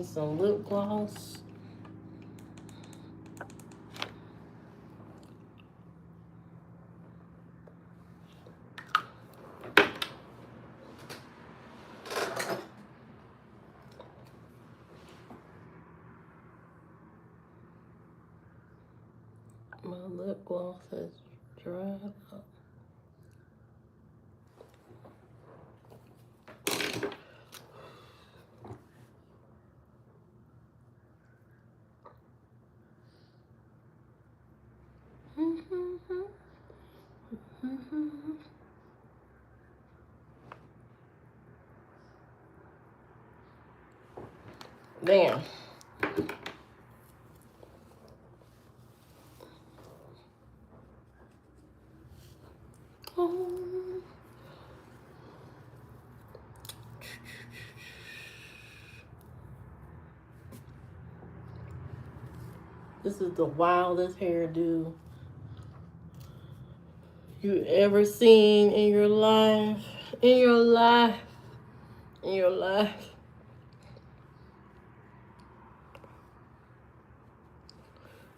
me some lip gloss. My lip gloss has dried up. Damn. This is the wildest hairdo you ever seen in your life. In your life. In your life.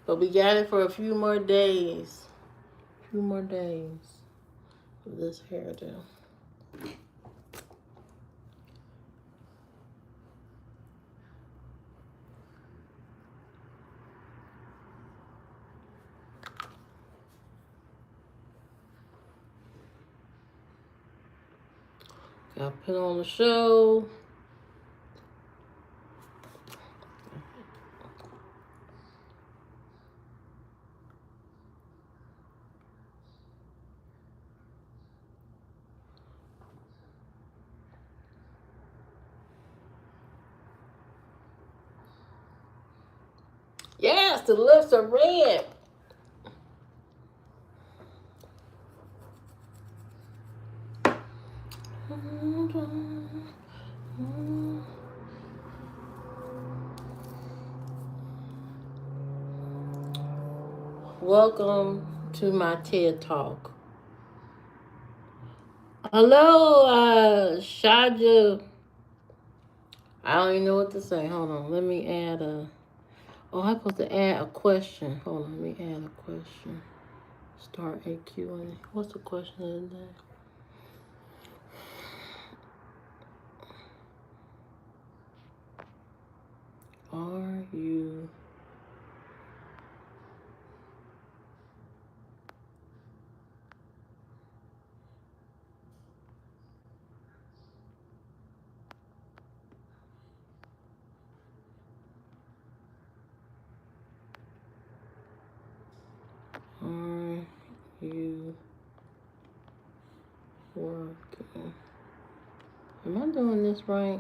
But we got it for a few more days. A few more days of this hairdo. Got put on the show. Yes, the lips are red. Welcome to my TED Talk. Hello, Shaja. I don't even know what to say. Hold on. Let me add a... Oh, I'm supposed to add a question. Hold on. Let me add a question. Start a Q&A. What's the question of the day? Are you... Are you working? Am I doing this right?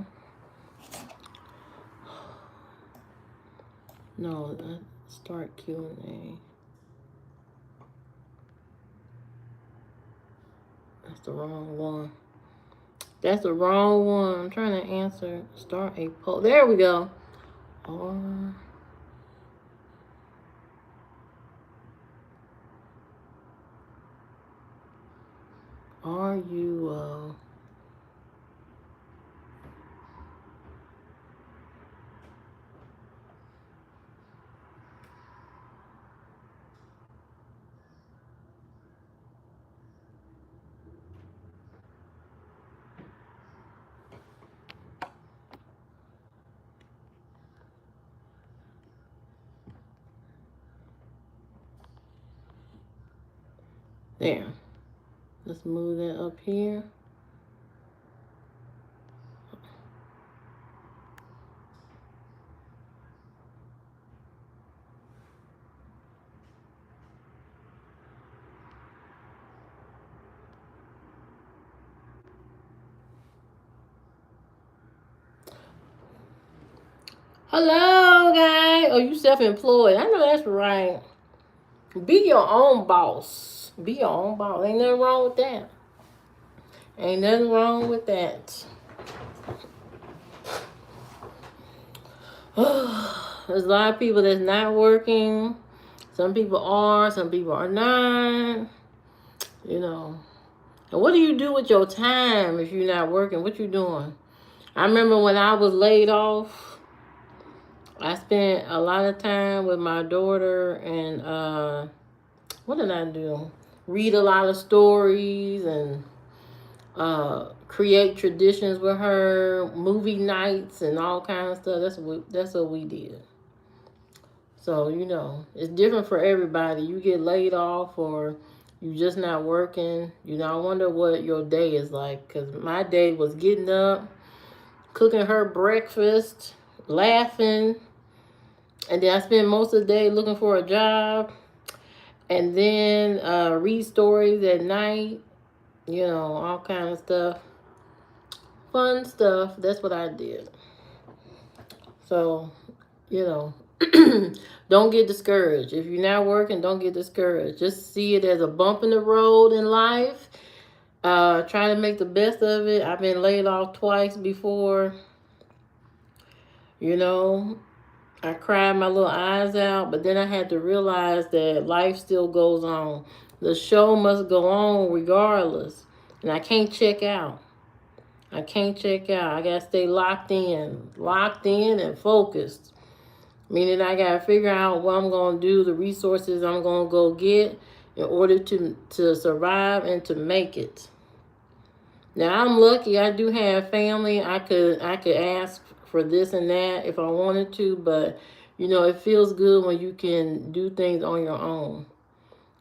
No, start Q&A. That's the wrong one. That's the wrong one. I'm trying to answer. Start a poll. There we go. Are you there. Let's move that up here. Hello, guys. Oh, you self-employed. I know that's right. Be your own boss. Be your own boss. Ain't nothing wrong with that. Ain't nothing wrong with that. There's a lot of people that's not working. Some people are. Some people are not. You know. And what do you do with your time if you're not working? What you doing? I remember when I was laid off. I spent a lot of time with my daughter, and what did I do? Read a lot of stories and create traditions with her, movie nights and all kind of stuff. That's what we did. So it's different for everybody. You get laid off or you just not working. I wonder what your day is like. Cause my day was getting up, cooking her breakfast, laughing, and then I spend most of the day looking for a job, and then read stories at night. All kind of stuff, fun stuff. That's what I did. So, you know, don't get discouraged. If you're not working, don't get discouraged. Just see it as a bump in the road in life. Try to make the best of it. I've been laid off twice before. You know, I cried my little eyes out, but then I had to realize that life still goes on. The show must go on regardless. And I can't check out. I can't check out. I got to stay locked in and focused. Meaning I got to figure out what I'm going to do, the resources I'm going to go get in order to survive and to make it. Now I'm lucky. I do have family. I could ask for this and that if I wanted to, but it feels good when you can do things on your own.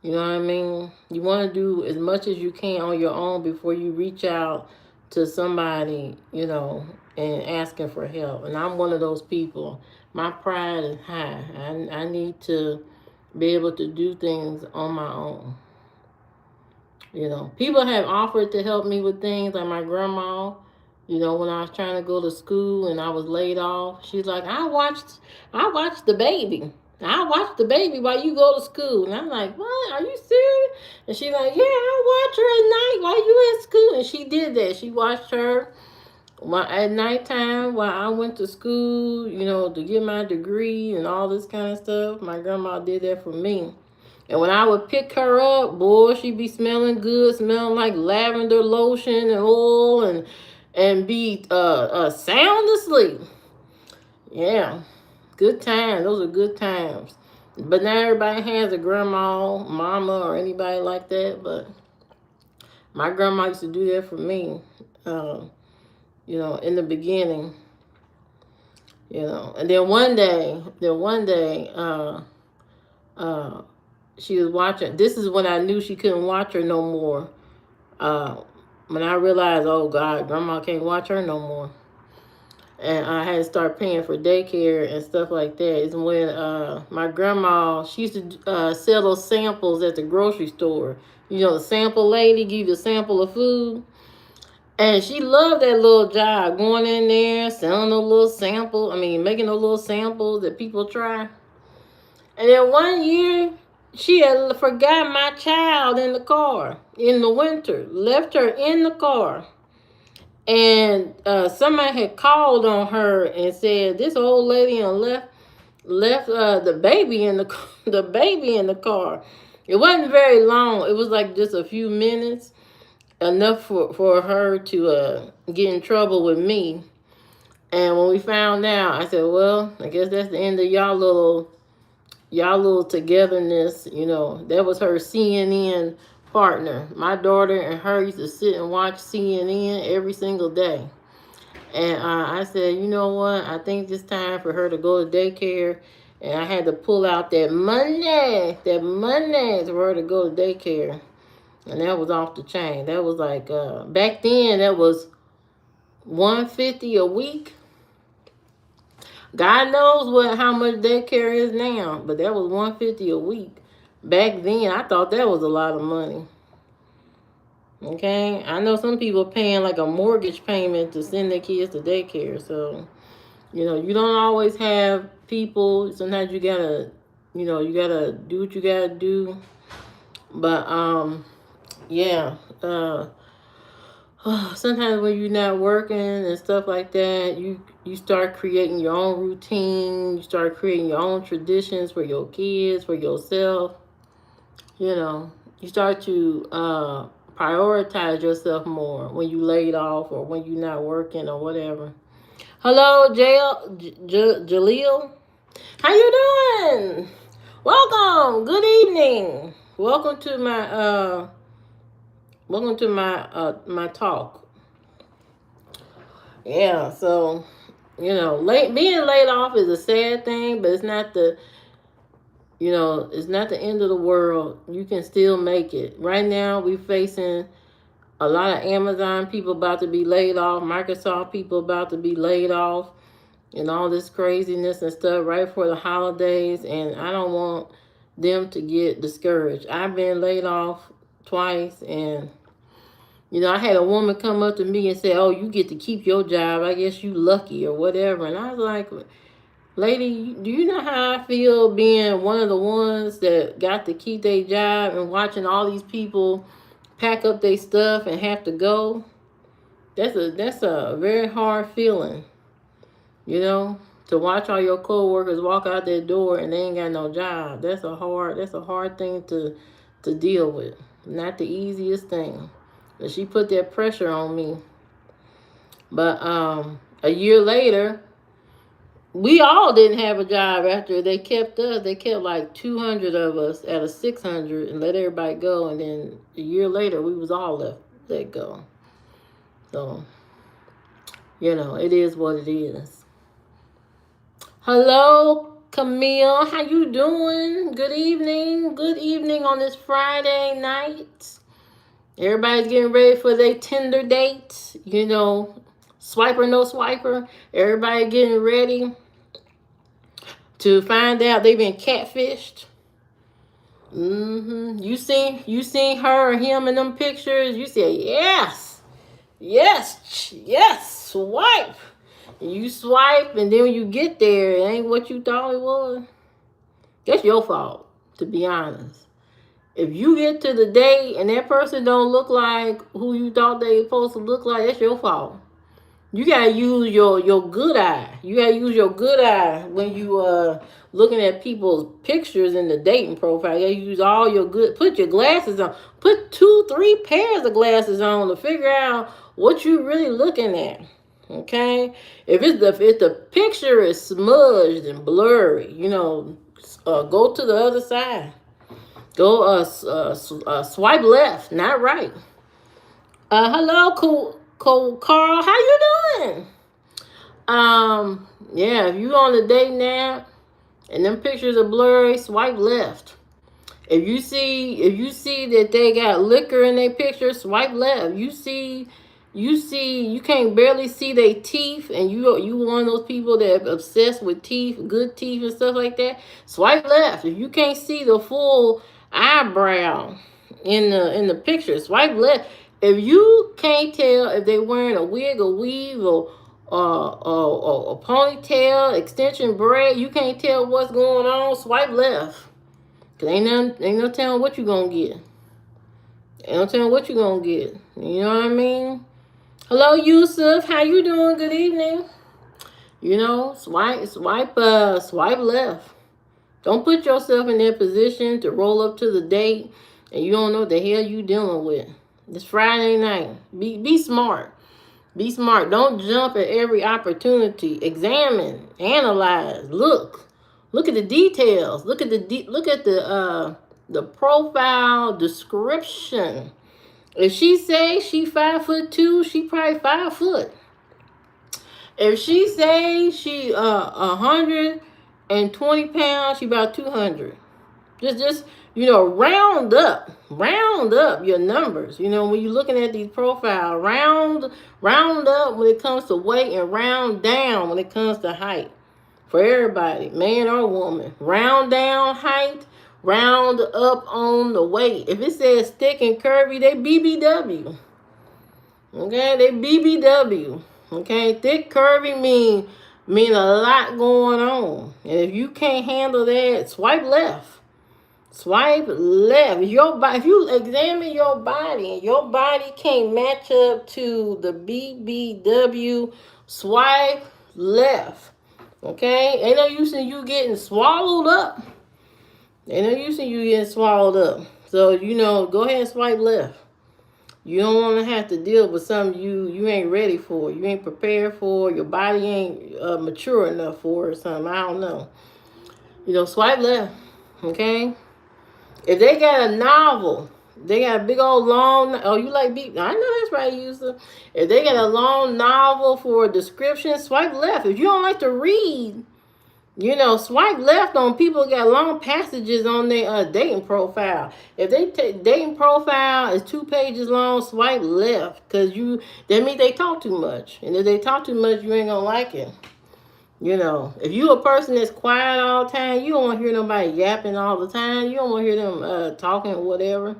You know what I mean? You want to do as much as you can on your own before you reach out to somebody, and asking for help. And I'm one of those people. My pride is high. I need to be able to do things on my own. People have offered to help me with things, like my grandma. When I was trying to go to school and I was laid off, she's like, I watched the baby. I watch the baby while you go to school. And I'm like, what? Are you serious? And she's like, yeah, I watch her at night while you at school. And she did that. She watched her at nighttime while I went to school, to get my degree and all this kind of stuff. My grandma did that for me. And when I would pick her up, boy, she'd be smelling good, smelling like lavender lotion and oil, and be sound asleep. Yeah, good times. Those are good times. But not everybody has a grandma, mama, or anybody like that. But my grandma used to do that for me. In the beginning. And then one day, she was watching. This is when I knew she couldn't watch her no more. When I realized, oh God, grandma can't watch her no more. And I had to start paying for daycare and stuff like that. Is when my grandma, she used to sell those samples at the grocery store. The sample lady give you a sample of food. And she loved that little job, going in there, selling a little sample. Making a little samples that people try. And then one year, she had forgot my child in the car in the winter. Left her in the car. And somebody had called on her and said, this old lady left the baby in the car. It wasn't very long. It was like just a few minutes. Enough for her to get in trouble with me. And when we found out, I said, well, I guess that's the end of y'all little togetherness. That was her CNN partner. My daughter and her used to sit and watch CNN every single day. And I said, you know what? I think it's time for her to go to daycare. And I had to pull out that money for her to go to daycare. And that was off the chain. That was like, back then, that was $150 a week. God knows how much daycare is now, but that was $150 a week. Back then, I thought that was a lot of money. Okay? I know some people paying like a mortgage payment to send their kids to daycare. So, you don't always have people. Sometimes you gotta do what you gotta do. But, yeah, sometimes when you're not working and stuff like that, you start creating your own routine. You start creating your own traditions for your kids, for yourself. You start to prioritize yourself more when you laid off or when you're not working or whatever. Hello, Jaleel. How you doing? Welcome. Good evening. Welcome to my talk. Yeah, so being laid off is a sad thing, but it's not the end of the world. You can still make it. Right now, we're facing a lot of Amazon people about to be laid off, Microsoft people about to be laid off, and all this craziness and stuff right for the holidays. And I don't want them to get discouraged. I've been laid off twice, and I had a woman come up to me and say, "Oh, you get to keep your job. I guess you lucky or whatever." And I was like, "Lady, do you know how I feel being one of the ones that got to keep their job and watching all these people pack up their stuff and have to go? That's a very hard feeling, to watch all your coworkers walk out their door and they ain't got no job. That's a hard thing to deal with. Not the easiest thing. But she put that pressure on me. But a year later, we all didn't have a job after they kept us. They kept like 200 of us out of 600 and let everybody go. And then a year later, we was all let go. So, it is what it is. Hello, Camille. How you doing? Good evening. Good evening on this Friday night. Everybody's getting ready for their Tinder date. Swiper, no swiper. Everybody getting ready to find out they've been catfished. You seen her or him in them pictures. You say yes, yes, swipe. And you swipe, and then when you get there, it ain't what you thought it was. That's your fault, to be honest. If you get to the date and that person don't look like who you thought they were supposed to look like, that's your fault. You gotta use your good eye. You gotta use your good eye when you looking at people's pictures in the dating profile. You gotta use all your good. Put your glasses on. Put 2-3 pairs of glasses on to figure out what you really looking at. Okay, if the picture is smudged and blurry, go to the other side. Go swipe left, not right. Hello, Carl. How you doing? Yeah, if you on the date now and them pictures are blurry, swipe left. If you see that they got liquor in their picture, swipe left. You can't barely see their teeth, and you one of those people that are obsessed with teeth, good teeth and stuff like that. Swipe left. If you can't see the full eyebrow in the picture, swipe left. If you can't tell if they wearing a wig, a weave, or a ponytail, extension braid, you can't tell what's going on, swipe left. Cause ain't no telling what you gonna get. Ain't no telling what you gonna get. You know what I mean? Hello, Yusuf. How you doing? Good evening. Swipe left. Don't put yourself in that position to roll up to the date and you don't know what the hell you dealing with. It's Friday night. Be smart. Be smart. Don't jump at every opportunity. Examine, analyze, look at the details. Look at the profile description. If she say she 5'2", she probably 5 foot. If she say she 120 pounds, she about 200. Just round up your numbers. When you're looking at these profiles, round up when it comes to weight and round down when it comes to height. For everybody, man or woman, round down height, round up on the weight. If it says thick and curvy, they BBW. Okay, they BBW. Okay, thick curvy mean a lot going on. And if you can't handle that, swipe left. Swipe left. If you examine your body and your body can't match up to the BBW, swipe left. Okay? Ain't no use in you getting swallowed up. So, go ahead and swipe left. You don't want to have to deal with something you ain't ready for. You ain't prepared for. Your body ain't mature enough for or something. I don't know. Swipe left. Okay? If they got a novel, they got a big old long. Oh, you like beat? I know that's right, user. If they got a long novel for a description, swipe left. If you don't like to read, swipe left on people who got long passages on their dating profile. If they dating profile is 2 pages long, swipe left, because that means they talk too much, and if they talk too much, you ain't gonna like it. If you a person that's quiet all the time, you don't want to hear nobody yapping all the time. You don't want to hear them talking or whatever.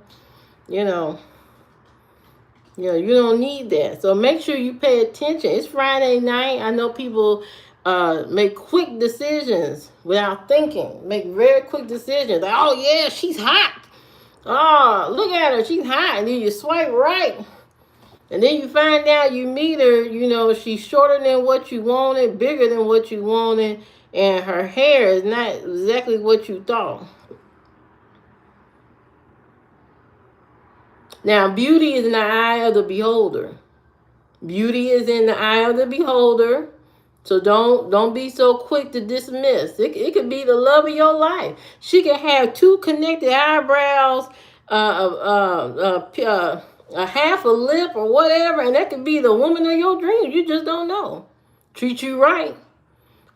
You know, you don't need that. So make sure you pay attention. It's Friday night. I know people make quick decisions without thinking. Make very quick decisions. Like, oh yeah, she's hot. Oh, look at her, she's hot. And then you swipe right. And then you find out you meet her, she's shorter than what you wanted, bigger than what you wanted, and her hair is not exactly what you thought. Now, beauty is in the eye of the beholder. Beauty is in the eye of the beholder. So don't be so quick to dismiss. It could be the love of your life. She could have 2 connected eyebrows, a half a lip or whatever, and that could be the woman of your dreams. You just don't know. Treat you right.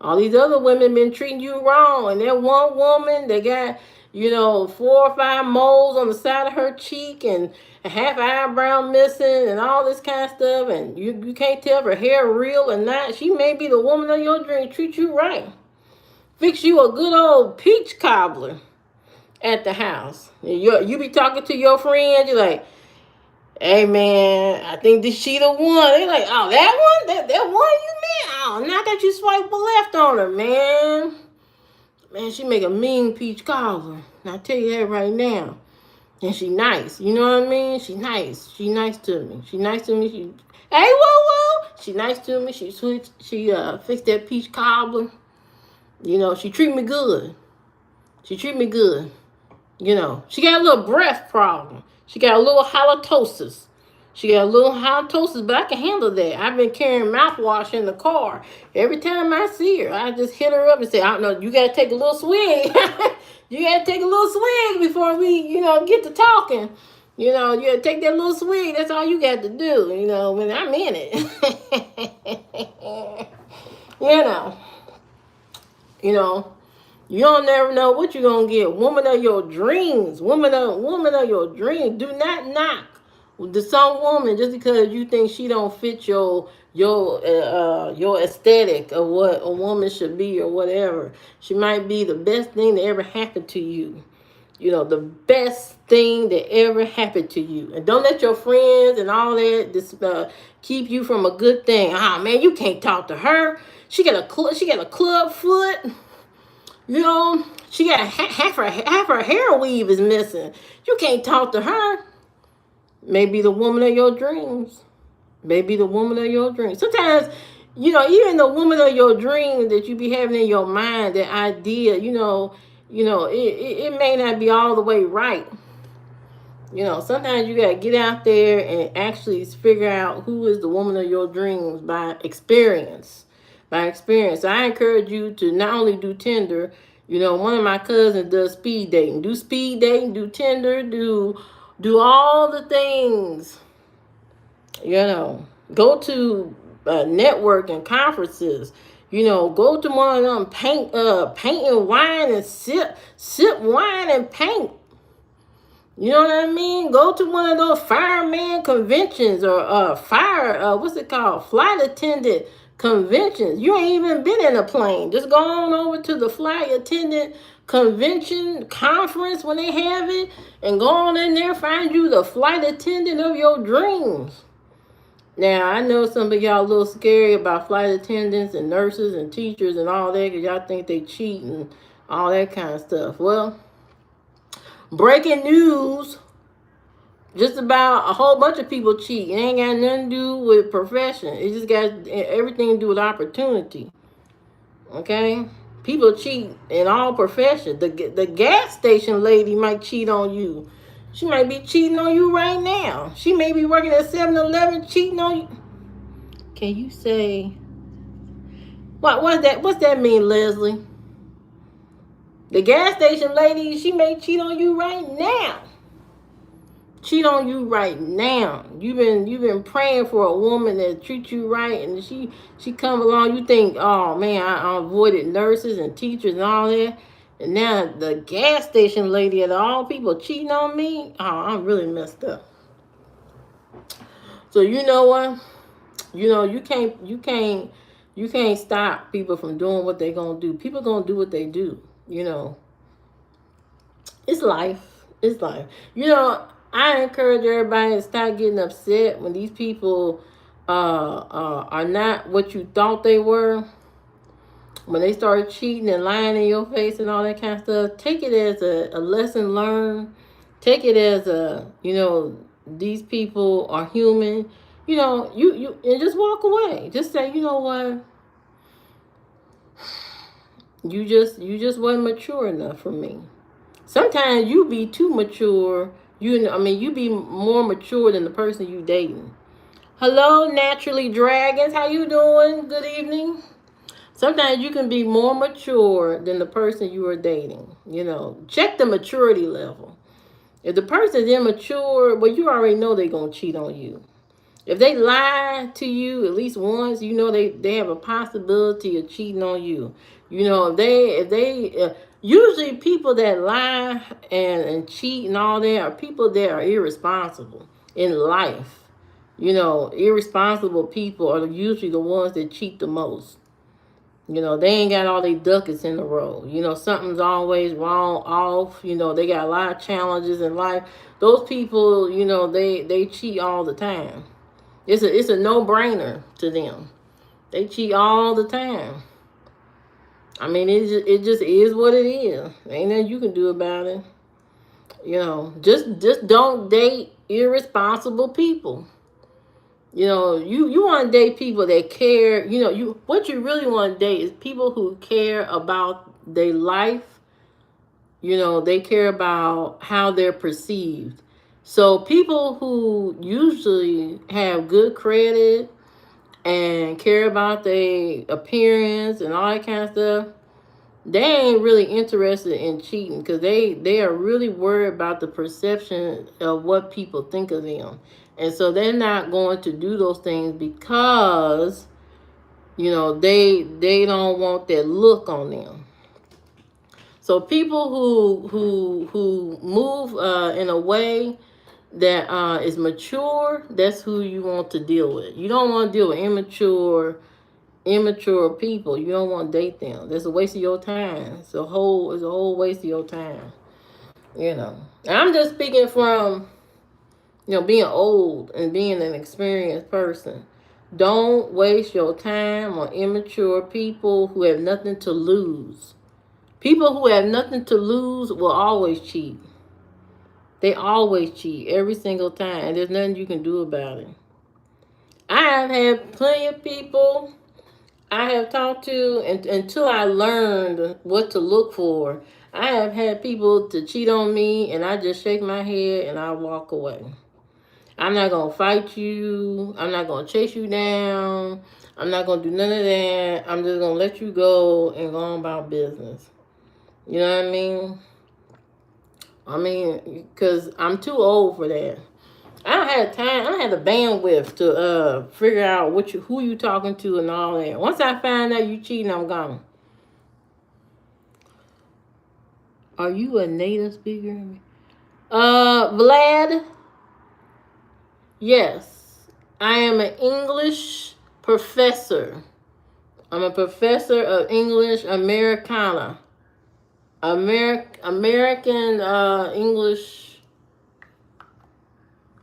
All these other women been treating you wrong, and that one woman, they got 4 or 5 moles on the side of her cheek and a half eyebrow missing and all this kind of stuff, and you can't tell if her hair real or not. She may be the woman of your dreams. Treat you right. Fix you a good old peach cobbler at the house. You be talking to your friends, you're like, hey man, I think this she the one. They like, oh, that one? That one you mean? Oh, not that you swipe left on her, man. Man, she make a mean peach cobbler. And I tell you that right now. And she nice. You know what I mean? She nice. She nice to me. She nice to me. Hey, whoa. She nice to me. She fixed that peach cobbler. She treat me good. She got a little breath problem. She got a little halitosis. But I can handle that. I've been carrying mouthwash in the car. Every time I see her, I just hit her up and say, I don't know, you got to take a little swig. You got to take a little swig before we, get to talking. You got to take that little swig. That's all you got to do, when I'm in it. You don't never know what you're going to get. Woman of your dreams. Woman of your dreams. Do not knock some woman just because you think she don't fit your aesthetic of what a woman should be or whatever. She might be the best thing that ever happened to you. The best thing that ever happened to you. And don't let your friends and all that keep you from a good thing. Ah, man, you can't talk to her. She got a club foot. She got half her hair weave is missing. You can't talk to her. Maybe the woman of your dreams. Sometimes, even the woman of your dreams that you be having in your mind, that idea, it may not be all the way right. Sometimes you got to get out there and actually figure out who is the woman of your dreams by experience. I encourage you to not only do Tinder. One of my cousins does speed dating. Do speed dating, do Tinder, do all the things. Go to networking conferences. Go to one of them paint and wine and sip wine and paint. You know what I mean? Go to one of those fireman conventions or flight attendant conventions. You ain't even been in a plane. Just go on over to the flight attendant convention conference when they have it, and go on in there, find you the flight attendant of your dreams. Now, I know some of y'all a little scary about flight attendants and nurses and teachers and all that because y'all think they cheat and all that kind of stuff. Well, breaking news, just about a whole bunch of people cheat. It ain't got nothing to do with profession. It just got everything to do with opportunity. Okay? People cheat in all professions. The gas station lady might cheat on you. She might be cheating on you right now. She may be working at 7-Eleven cheating on you. Can you say, what's that mean, Leslie? The gas station lady, she may cheat on you right now. Cheat on you right now. You've been praying for a woman that treats you right, and she come along. You think, oh man, I avoided nurses and teachers and all that, and now the gas station lady of all people cheating on me. Oh, I'm really messed up. So you know what? You can't stop people from doing what they gonna do. People gonna do what they do. It's life. It's life. I encourage everybody to stop getting upset when these people are not what you thought they were. When they start cheating and lying in your face and all that kind of stuff, take it as a lesson learned. Take it as these people are human. You and just walk away. Just say, you know what? You just wasn't mature enough for me. Sometimes you be too mature. You be more mature than the person you dating. Hello, naturally dragons. How you doing? Good evening. Sometimes you can be more mature than the person you are dating. Check the maturity level. If the person's immature, well, you already know they're gonna cheat on you. If they lie to you at least once, they have a possibility of cheating on you. If they usually people that lie and cheat and all that are people that are irresponsible in life. Irresponsible people are usually the ones that cheat the most. They ain't got all their ducats in a row. Something's always wrong, off. They got a lot of challenges in life. Those people, they cheat all the time. It's a no-brainer to them. They cheat all the time. It just is what it is. Ain't nothing you can do about it. Just don't date irresponsible people. You want to date people that care. What you really want to date is people who care about their life. They care about how they're perceived. So people who usually have good credit and care about their appearance and all that kind of stuff, they ain't really interested in cheating because they are really worried about the perception of what people think of them. And so they're not going to do those things because they don't want that look on them. So people who move in a way that is mature, that's who you want to deal with. You don't want to deal with immature people. You don't want to date them. That's a waste of your time. It's a whole waste of your time. And I'm just speaking from being old and being an experienced person. Don't waste your time on immature people who have nothing to lose. People who have nothing to lose will always cheat. They always cheat every single time, and there's nothing you can do about it. I have had plenty of people I have talked to, and until I learned what to look for, I have had people to cheat on me, and I just shake my head and I walk away. I'm not going to fight you. I'm not going to chase you down. I'm not going to do none of that. I'm just going to let you go and go on about business. You know what I mean? Because I'm too old for that. I don't have time. I don't have the bandwidth to figure out who you talking to and all that. Once I find out you cheating, I'm gone. Are you a native speaker? Vlad? Yes. I am an English professor. I'm a professor of English Americana. American English.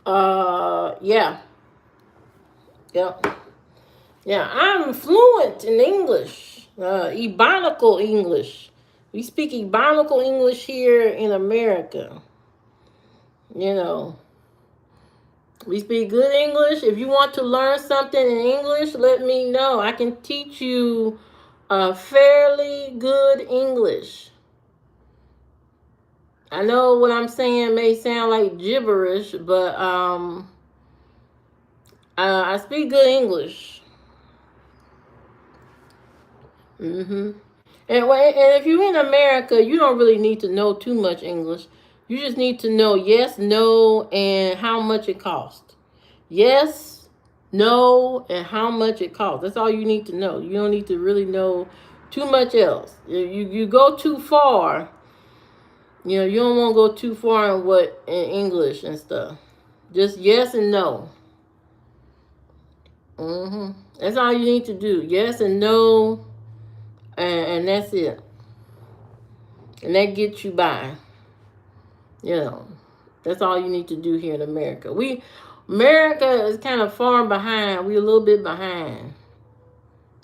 Yeah. Yep. Yeah, I'm fluent in English. Ebonical English. We speak Ebonical English here in America. We speak good English. If you want to learn something in English, let me know. I can teach you fairly good English. I know what I'm saying may sound like gibberish, but I speak good English. And if you're in America, you don't really need to know too much English. You just need to know yes, no, and how much it costs. Yes, no, and how much it costs. That's all you need to know. You don't need to really know too much else. You go too far. You don't want to go too far in English and stuff. Just yes and no. That's all you need to do. Yes and no, and that's it. And that gets you by. You know, that's all you need to do here in America. America is kind of far behind. We're a little bit behind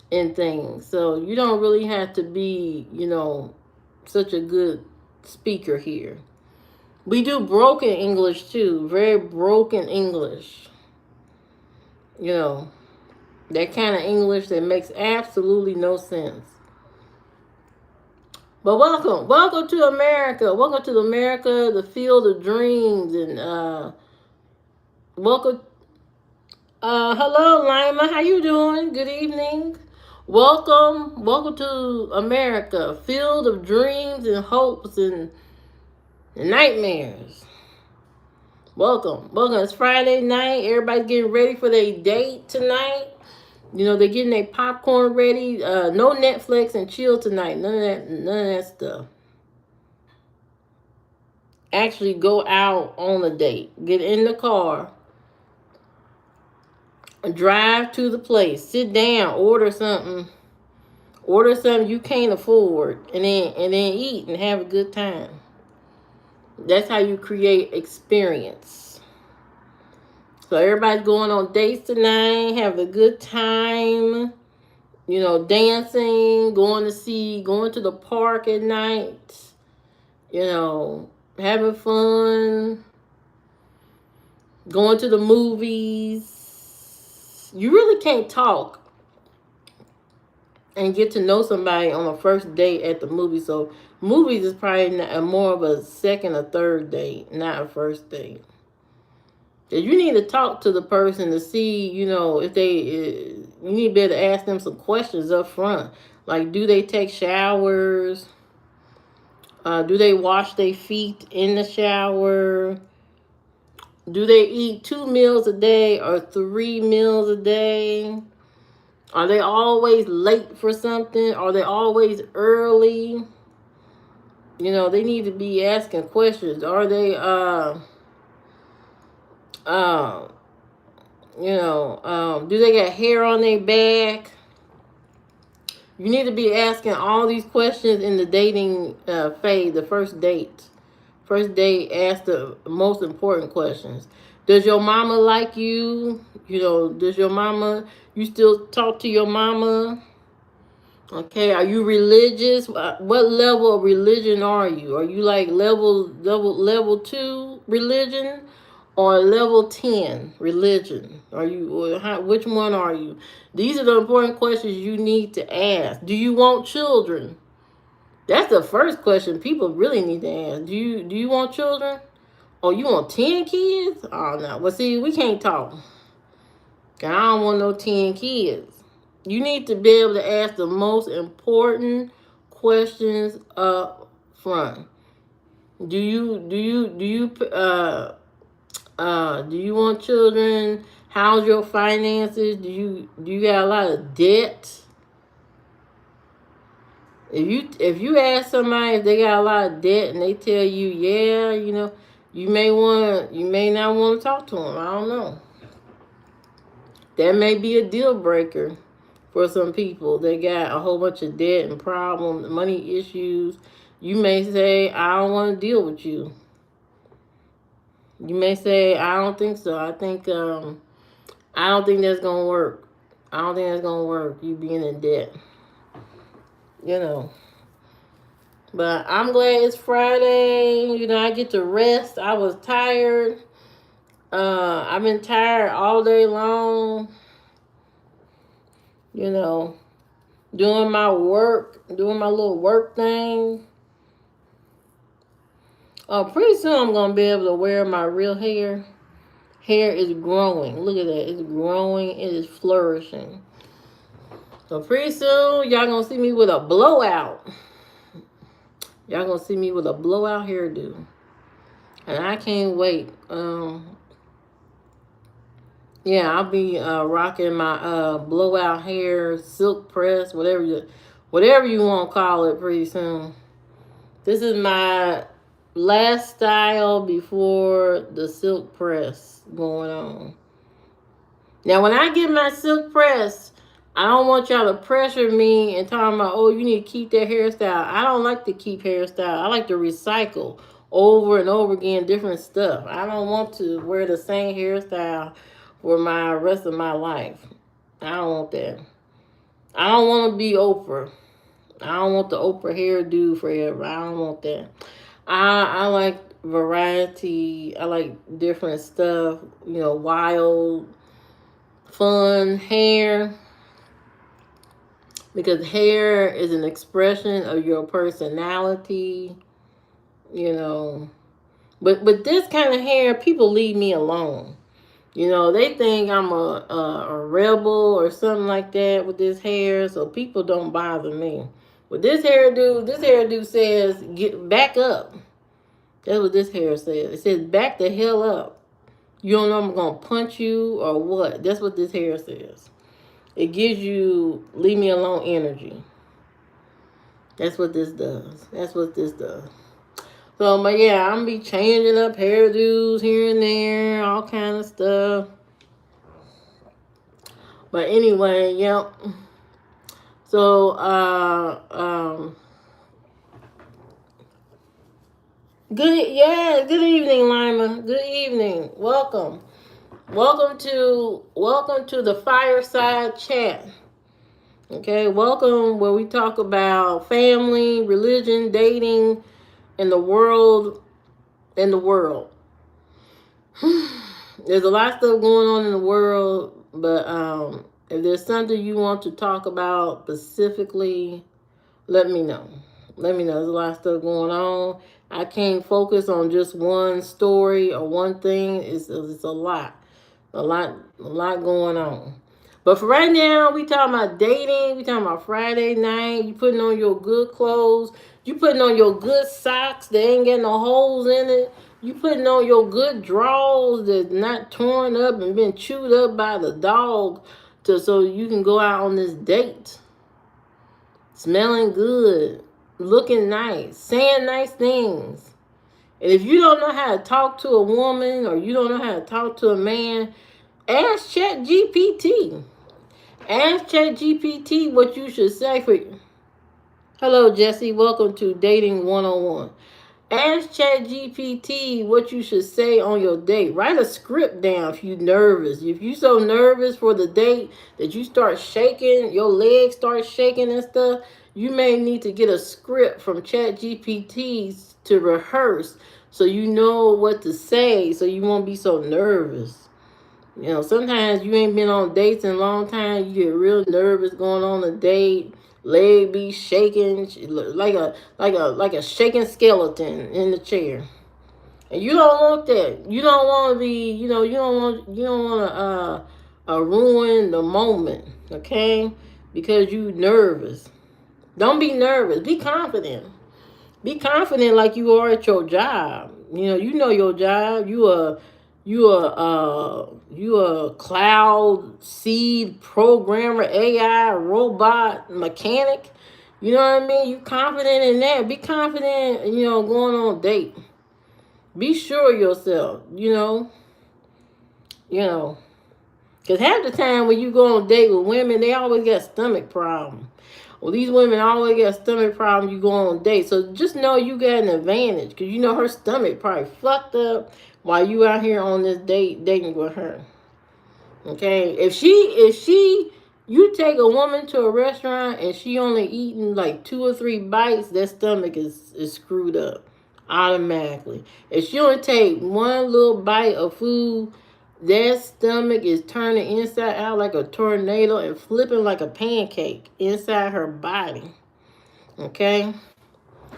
in things. So you don't really have to be, such a good speaker here. We do broken English too. Very broken English. That kind of English that makes absolutely no sense. But welcome to America. Welcome to America, the field of dreams, and welcome. Hello, Lima. How you doing? Good evening. Welcome to America, field of dreams and hopes and nightmares. Welcome. It's Friday night. Everybody's getting ready for their date tonight. They're getting their popcorn ready. No Netflix and chill tonight. None of that stuff. Actually go out on a date. Get in the car. Drive to the place. Sit down. Order something you can't afford, and then eat and have a good time. That's how you create experience. So everybody's going on dates tonight, having a good time, dancing, going to the park at night, having fun, going to the movies. You really can't talk and get to know somebody on a first date at the movie. So movies is probably more of a second or third date, not a first date. You need to talk to the person to see, if you need to be able to ask them some questions up front. Like, do they take showers? Do they wash their feet in the shower? Do they eat 2 meals a day or 3 meals a day? Are they always late for something? Are they always early? They need to be asking questions. Are they, do they got hair on their back? You need to be asking all these questions in the dating phase, the first date. First date, ask the most important questions. Does your mama like you? You still talk to your mama? Okay, are you religious? What level of religion are you? Are you like level 2 religion or level 10 religion? Which one are you? These are the important questions you need to ask. Do you want children? That's the first question people really need to ask. Do you want children? Oh, you want 10 kids? Oh, no. Well, see, we can't talk. I don't want no 10 kids. You need to be able to ask the most important questions up front. Do you want children? How's your finances? Do you got a lot of debt? If you ask somebody if they got a lot of debt and they tell you, yeah, you may not want to talk to them. I don't know. That may be a deal breaker for some people. They got a whole bunch of debt and problems, money issues. You may say, I don't want to deal with you. You may say, I don't think so. I don't think that's gonna work. I don't think that's gonna work. You being in debt. But I'm glad it's Friday. I get to rest. I was tired. I've been tired all day long. Doing my work, doing my little work thing. Pretty soon I'm going to be able to wear my real hair. Hair is growing. Look at that. It's growing. It is flourishing. So pretty soon, y'all gonna see me with a blowout. Y'all gonna see me with a blowout hairdo. And I can't wait. Yeah, I'll be rocking my blowout hair, silk press, whatever you want to call it pretty soon. This is my last style before the silk press going on. Now, when I get my silk press, I don't want y'all to pressure me and talking about, oh, you need to keep that hairstyle. I don't like to keep hairstyle. I like to recycle over and over again different stuff. I don't want to wear the same hairstyle for my rest of my life. I don't want that. I don't want to be Oprah. I don't want the Oprah hairdo forever. I don't want that. I like variety. I like different stuff. Wild, fun hair. Because hair is an expression of your personality. But this kind of hair, people leave me alone. They think I'm a rebel or something like that with this hair, so people don't bother me. With this hairdo says, get back up. That's what this hair says. It says, back the hell up. You don't know I'm going to punch you or what? That's what this hair says. It gives you leave me alone energy. That's what this does. So, but yeah, I'm going to be changing up hairdos here and there, all kind of stuff. But anyway, yep. So, good evening, Lima. Good evening. Welcome to the fireside chat. Okay, welcome where we talk about family, religion, dating, and the world. There's a lot of stuff going on in the world, but if there's something you want to talk about specifically, let me know. There's a lot of stuff going on. I can't focus on just one story or one thing. It's a lot going on. But for right now, we talking about dating. We talking about Friday night. You putting on your good clothes. You putting on your good socks that ain't got no holes in it. You putting on your good drawers that's not torn up and been chewed up by the dog, so you can go out on this date. Smelling good, looking nice, saying nice things. And if you don't know how to talk to a woman or you don't know how to talk to a man, ask ChatGPT. Ask ChatGPT what you should say for you. Hello, Jesse. Welcome to Dating 101. Ask ChatGPT what you should say on your date. Write a script down if you're nervous. If you're so nervous for the date that you start shaking, your legs start shaking and stuff, you may need to get a script from ChatGPT to rehearse so you know what to say so you won't be so nervous. Sometimes you ain't been on dates in a long time. You get real nervous going on a date. Leg be shaking like a shaking skeleton in the chair, and you don't want that. You don't want to be. You don't want to ruin the moment, okay? Because you nervous. Don't be nervous. Be confident. Be confident like you are at your job. You know your job. You a cloud seed programmer, AI robot mechanic. You know what I mean? You confident in that. Be confident, going on a date. Be sure of yourself, Because half the time when you go on a date with women, they always got stomach problems. Well, these women always got stomach problems. You go on a date. So just know you got an advantage. Because her stomach probably fucked up while you out here on this date dating with her. Okay? If you take a woman to a restaurant and she only eating like 2 or 3 bites, that stomach is screwed up automatically. If she only take one little bite of food, that stomach is turning inside out like a tornado and flipping like a pancake inside her body. Okay?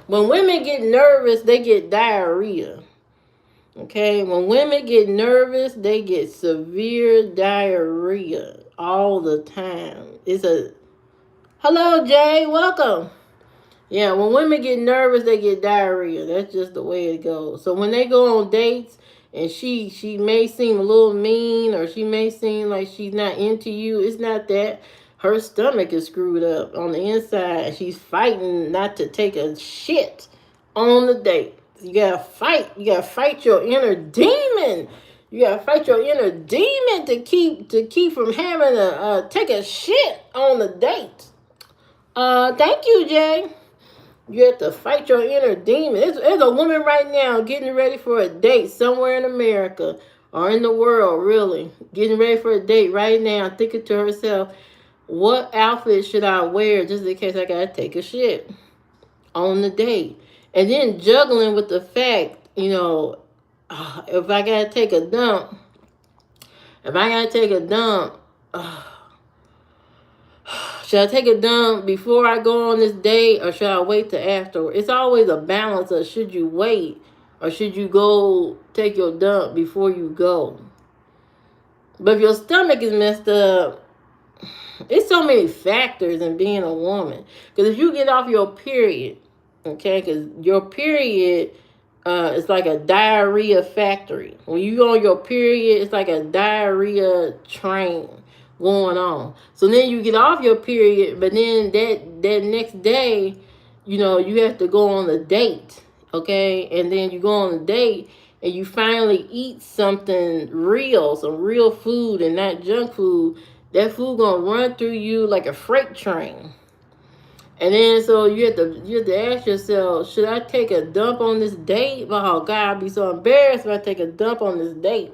When women get nervous, they get diarrhea. Okay? When women get nervous, they get severe diarrhea all the time. Hello, Jay. Welcome. Yeah, when women get nervous, they get diarrhea. That's just the way it goes. So when they go on dates and she may seem a little mean or she may seem like she's not into you, it's not that. Her stomach is screwed up on the inside. She's fighting not to take a shit on the date. You gotta fight. You gotta fight your inner demon. You gotta fight your inner demon to keep from having to take a shit on the date. Thank you, Jay. You have to fight your inner demon. There's a woman right now getting ready for a date somewhere in America or in the world, really. Getting ready for a date right now, thinking to herself, what outfit should I wear just in case I gotta take a shit on the date? And then juggling with the fact, if I gotta take a dump, if I gotta take a dump, should I take a dump before I go on this date or should I wait till afterward? It's always a balance of should you wait or should you go take your dump before you go. But if your stomach is messed up, it's so many factors in being a woman. Because if you get off your period, okay, because your period is like a diarrhea factory. When you go on your period, it's like a diarrhea train going on. So then you get off your period, but then that next day, you have to go on a date, okay? And then you go on a date and you finally eat something real, some real food and not junk food. That food gonna run through you like a freight train. And then so you have to ask yourself, should I take a dump on this date? Oh God, I'd be so embarrassed if I take a dump on this date.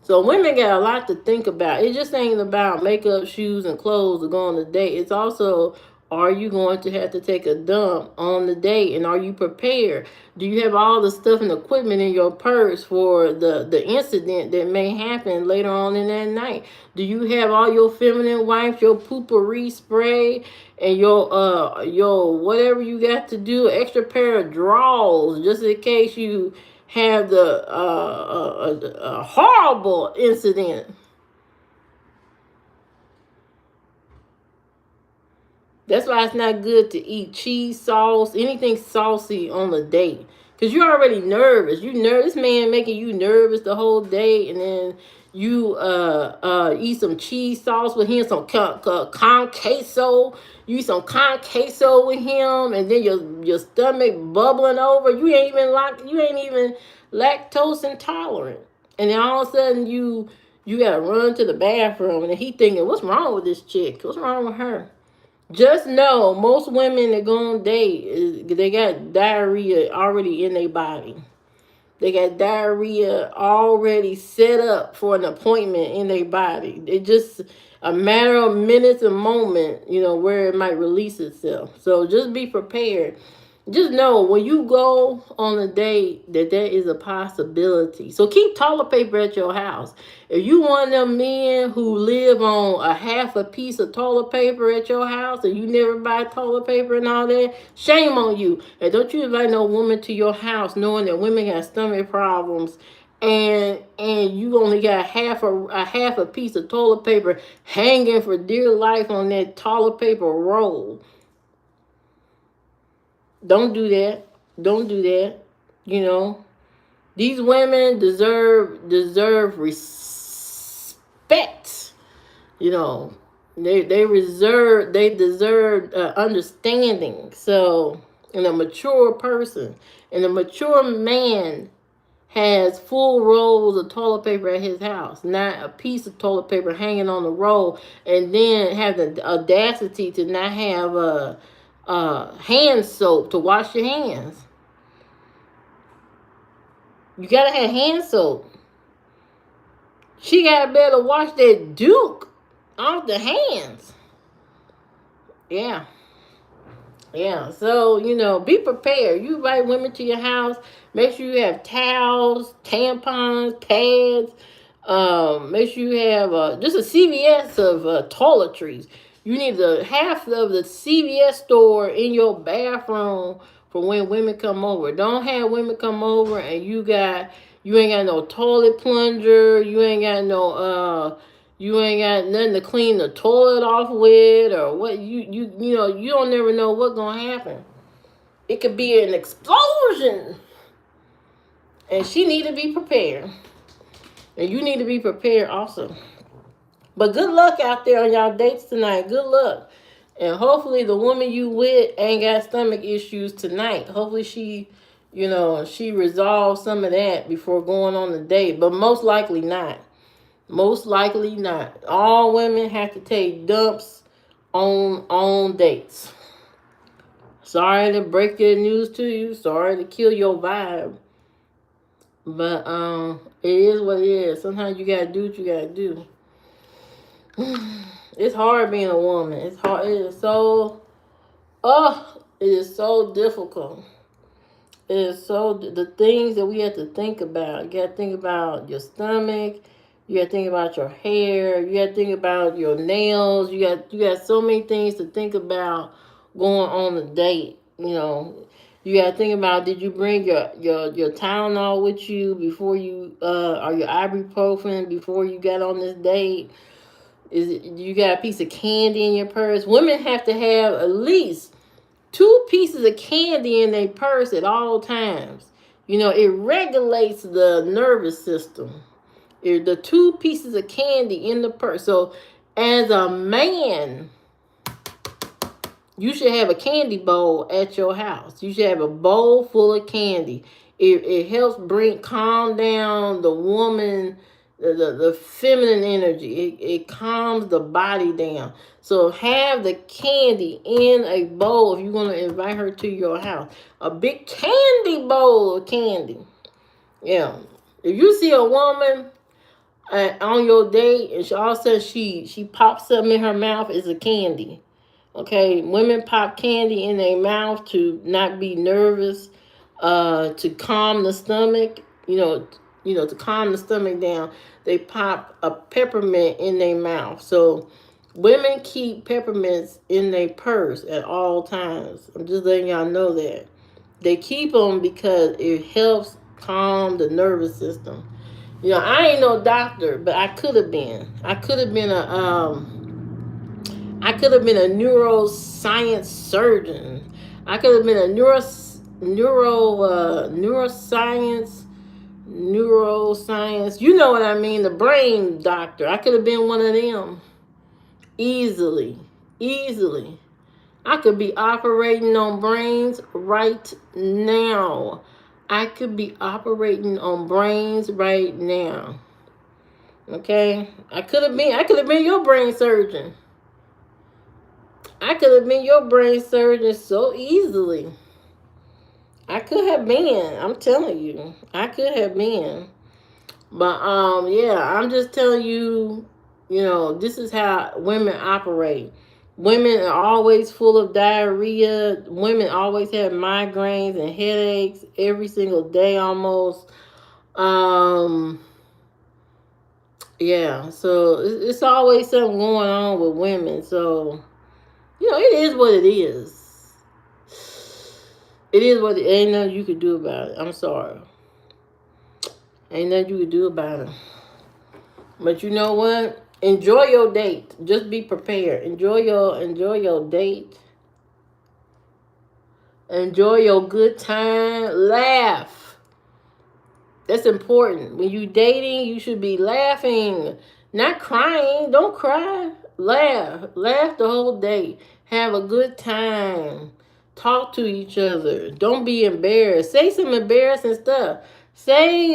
So women got a lot to think about. It just ain't about makeup, shoes, and clothes to go on the date. It's also, are you going to have to take a dump on the date? And are you prepared? Do you have all the stuff and equipment in your purse for the incident that may happen later on in that night? Do you have all your feminine wipes, your poopery spray, and your whatever you got to do, extra pair of drawers, just in case you have a horrible incident? That's why it's not good to eat cheese, sauce, anything saucy on the date. Because you're already nervous. You nervous. This man making you nervous the whole day. And then you eat some cheese sauce with him, some con queso. You eat some con queso with him. And then your stomach bubbling over. You ain't even lactose intolerant. And then all of a sudden you got to run to the bathroom. And he thinking, what's wrong with this chick? What's wrong with her? Just know, most women that go on date, they got diarrhea already in their body. They got diarrhea already set up for an appointment in their body. It's just a matter of minutes and moment, where it might release itself. So just be prepared. Just know when you go on a date that there is a possibility. So keep toilet paper at your house. If you one of them men who live on a half a piece of toilet paper at your house and you never buy toilet paper and all that, shame on you. And don't you invite no woman to your house knowing that women got stomach problems and you only got half a piece of toilet paper hanging for dear life on that toilet paper roll. Don't do that. Don't do that. These women deserve respect. They deserve understanding. So, and a mature person and a mature man has full rolls of toilet paper at his house, not a piece of toilet paper hanging on the roll, and then have the audacity to not have hand soap to wash your hands. You gotta have hand soap. She gotta be able to wash that Duke off the hands. Yeah. So, be prepared. You invite women to your house. Make sure you have towels, tampons, pads. Make sure you have just a CVS of toiletries. You need half of the CVS store in your bathroom for when women come over. Don't have women come over and you ain't got no toilet plunger. You ain't got no You ain't got nothing to clean the toilet off with, or what. You don't never know what's gonna happen. It could be an explosion, and she need to be prepared, and you need to be prepared also. But good luck out there on y'all dates tonight. Good luck. And hopefully the woman you with ain't got stomach issues tonight. Hopefully she resolves some of that before going on the date. But most likely not. Most likely not. All women have to take dumps on dates. Sorry to break the news to you. Sorry to kill your vibe. But it is what it is. Sometimes you gotta do what you gotta do. It's hard being a woman. It's hard. It is so difficult. It is the things that we have to think about. You got to think about your stomach. You got to think about your hair. You got to think about your nails. You got so many things to think about going on a date. You got to think about, did you bring your Tylenol with you before you or your ibuprofen before you got on this date? You got a piece of candy in your purse? Women have to have at least 2 pieces of candy in their purse at all times. It regulates the nervous system. The 2 pieces of candy in the purse. So as a man, you should have a candy bowl at your house. You should have a bowl full of candy. It helps calm down the woman, the feminine energy. It calms the body down. So have the candy in a bowl if you're going to invite her to your house. A big candy bowl of candy. Yeah. If you see a woman on your date and all of a sudden she pops something in her mouth, it's a candy. Okay, women pop candy in their mouth to not be nervous, to calm the stomach. To calm the stomach down. They pop a peppermint in their mouth. So women keep peppermints in their purse at all times. I'm just letting y'all know that. They keep them because it helps calm the nervous system. I ain't no doctor, but I could have been. I could have been a neuroscience surgeon. I could have been a neuroscience. You know what I mean? The brain doctor. I could have been one of them. Easily. I could be operating on brains right now. I could be operating on brains right now. Okay? I could have been your brain surgeon. I could have been your brain surgeon so easily. I could have been. I'm telling you. I could have been. But yeah, I'm just telling you, this is how women operate. Women are always full of diarrhea. Women always have migraines and headaches every single day almost. Yeah, so it's always something going on with women. So, it is what it is. It is what it ain't nothing you could do about it. I'm sorry. Ain't nothing you could do about it. But you know what? Enjoy your date. Just be prepared. Enjoy your date. Enjoy your good time. Laugh. That's important. When you dating, you should be laughing, not crying. Don't cry. Laugh. Laugh the whole day. Have a good time. Talk to each other. Don't be embarrassed. Say some embarrassing stuff. Say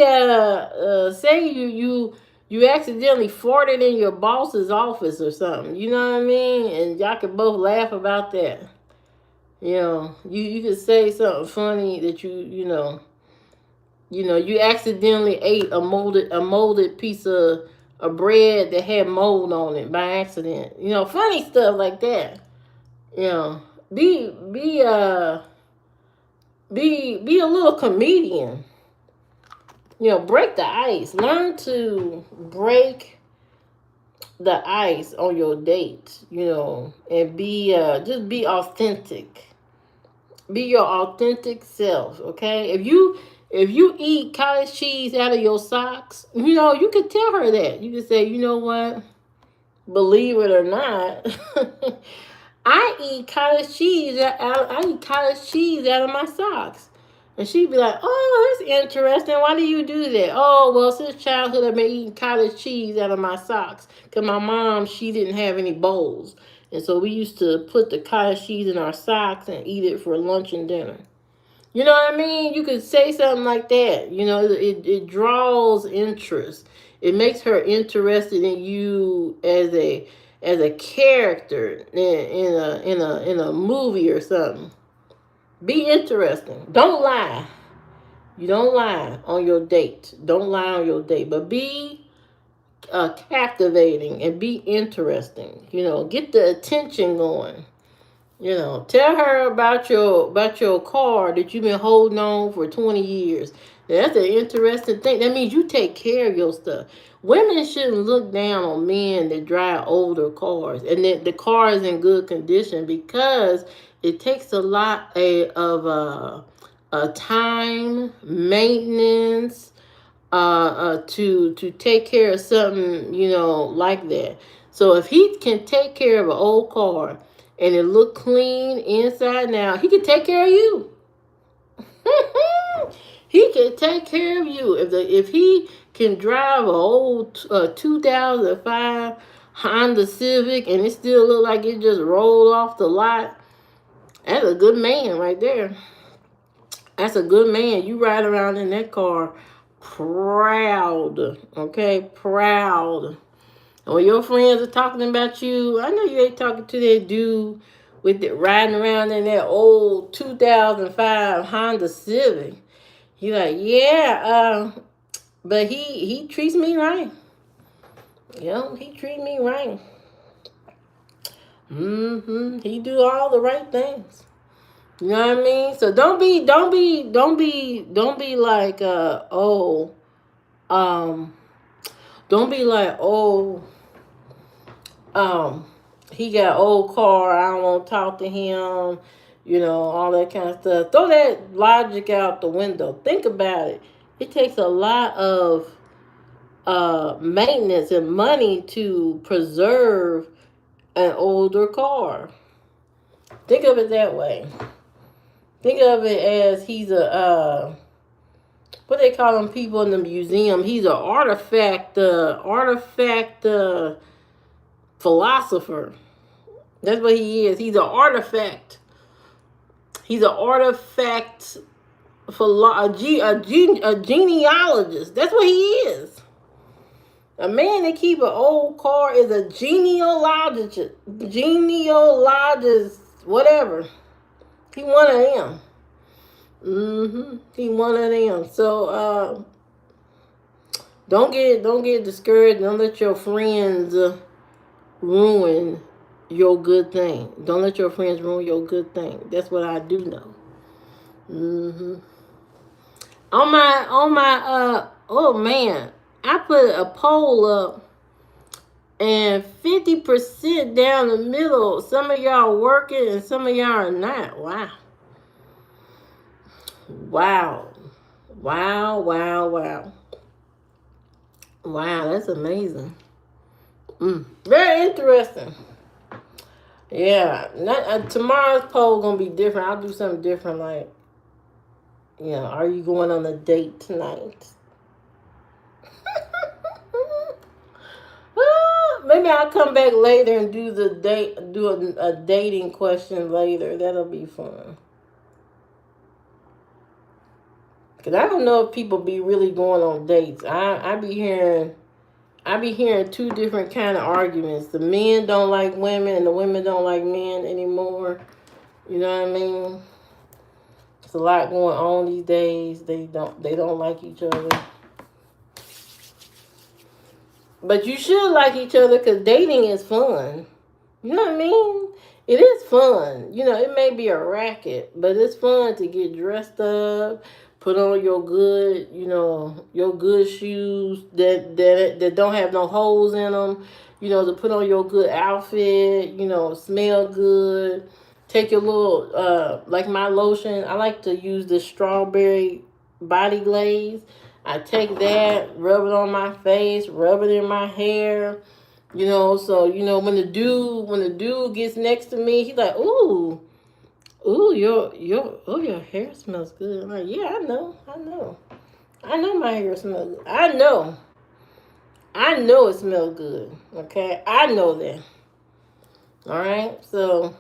you accidentally farted in your boss's office or something. You know what I mean? And y'all can both laugh about that. You could say something funny that you accidentally ate a molded piece of bread that had mold on it by accident. Funny stuff like that. Be a little comedian. Break the ice. Learn to break the ice on your date, and just be authentic. Be your authentic self, okay? If you eat cottage cheese out of your socks, you can tell her that. You can say, you know what? believe it or not, I eat cottage cheese. I eat cottage cheese out of my socks. And she'd be like, "Oh, that's interesting. Why do you do that?" "Oh, well, since childhood, I've been eating cottage cheese out of my socks. Because my mom, she didn't have any bowls. And so we used to put the cottage cheese in our socks and eat it for lunch and dinner." You know what I mean? You could say something like that. It draws interest. It makes her interested in you as a character in a movie or something. Be interesting. Don't lie. You don't lie on your date. Don't lie on your date, but be captivating and be interesting. Get the attention going. Tell her about your car that you've been holding on for 20 years. That's an interesting thing. That means you take care of your stuff. Women shouldn't look down on men that drive older cars and that the car is in good condition, because it takes a lot of time, maintenance, to take care of something, like that. So if he can take care of an old car and it look clean inside and out, he can take care of you. He can take care of you. If he can drive an old 2005 Honda Civic and it still look like it just rolled off the lot, that's a good man right there. That's a good man. You ride around in that car proud, okay? Proud. And when your friends are talking about you, I know you ain't talking to that dude with it riding around in that old 2005 Honda Civic. You like, yeah, but he treats me right. He treats me right. He do all the right things. You know what I mean? So don't be like, don't be like, he got old car, I don't want to talk to him, all that kind of stuff. Throw that logic out the window. Think about it. It takes a lot of maintenance and money to preserve an older car. Think of it that way. Think of it as he's what they call them people in the museum. He's an artifact philosopher. That's what he is. He's an artifact. He's an artifact a genealogist. That's what he is. A man that keep an old car is a genealogist, whatever. He one of them. He one of them. So don't get discouraged. Don't let your friends ruin your good thing. Don't let your friends ruin your good thing. That's what I do know. On my oh man, I put a poll up, and 50% down the middle. Some of y'all working and some of y'all are not. Wow. Wow, that's amazing. Very interesting. Yeah, tomorrow's poll gonna be different. I'll do something different, like, are you going on a date tonight? Maybe I'll come back later and do a dating question later. That'll be fun. Cause I don't know if people be really going on dates. I be hearing two different kind of arguments. The men don't like women and the women don't like men anymore. You know what I mean? There's a lot going on these days. They don't like each other. But you should like each other, because dating is fun. You know what I mean? It is fun. It may be a racket, but it's fun to get dressed up, put on your good, your good shoes that don't have no holes in them, to put on your good outfit, smell good. Take your little, like my lotion. I like to use the strawberry body glaze. I take that, rub it on my face, rub it in my hair, You know, so when the dude gets next to me, he's like, "Ooh, ooh, your hair smells good." I'm like, "Yeah, I know my hair smells good. I know it smells good. Okay, I know that. All right, so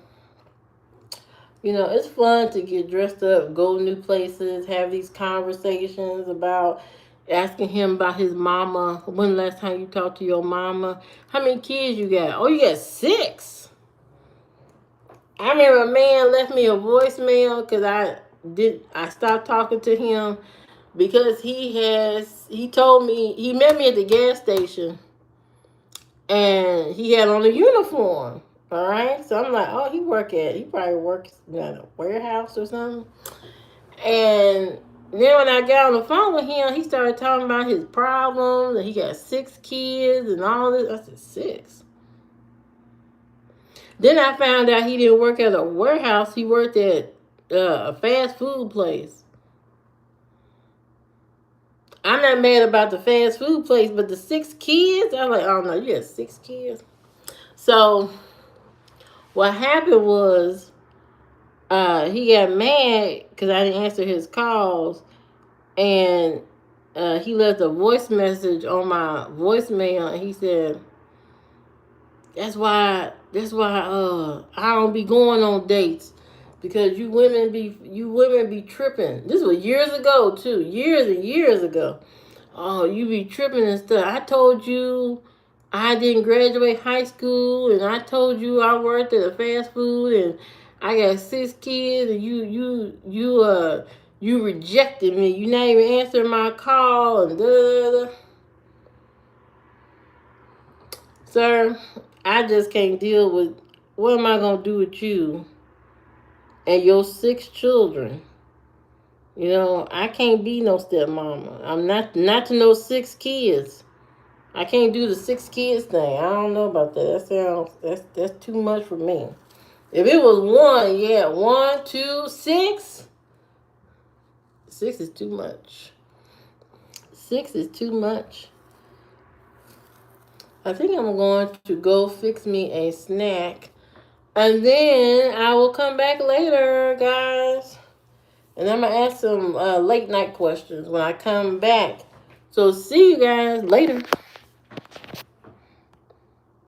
it's fun to get dressed up, go new places, have these conversations about asking him about his mama. When the last time you talked to your mama? How many kids you got? Oh, you got 6. I remember a man left me a voicemail because I stopped talking to him because he told me he met me at the gas station and he had on a uniform. All right, so I'm like, oh, he probably works at a warehouse or something. And then when I got on the phone with him, he started talking about his problems and he got 6 kids and all this. I said 6. Then I found out he didn't work at a warehouse. He worked at a fast food place. I'm not mad about the fast food place, but the 6 kids, I'm like, oh no, you got 6 kids. So what happened was he got mad because I didn't answer his calls, and he left a voice message on my voicemail, and he said, That's why I don't be going on dates because you women be tripping. This was years ago too, years and years ago. Oh, you be tripping and stuff. I told you I didn't graduate high school, and I told you I worked at a fast food, and I got 6 kids, and you rejected me. You not even answering my call, and da da da. Sir, I just can't deal with what am I gonna do with you and your 6 children. I can't be no stepmama. I'm not to no 6 kids. I can't do the 6 kids thing. I don't know about that. That's too much for me. If it was one, yeah, 1, 2, 6. 6 is too much. 6 is too much. I think I'm going to go fix me a snack. And then I will come back later, guys. And I'm going to ask some late night questions when I come back. So see you guys later.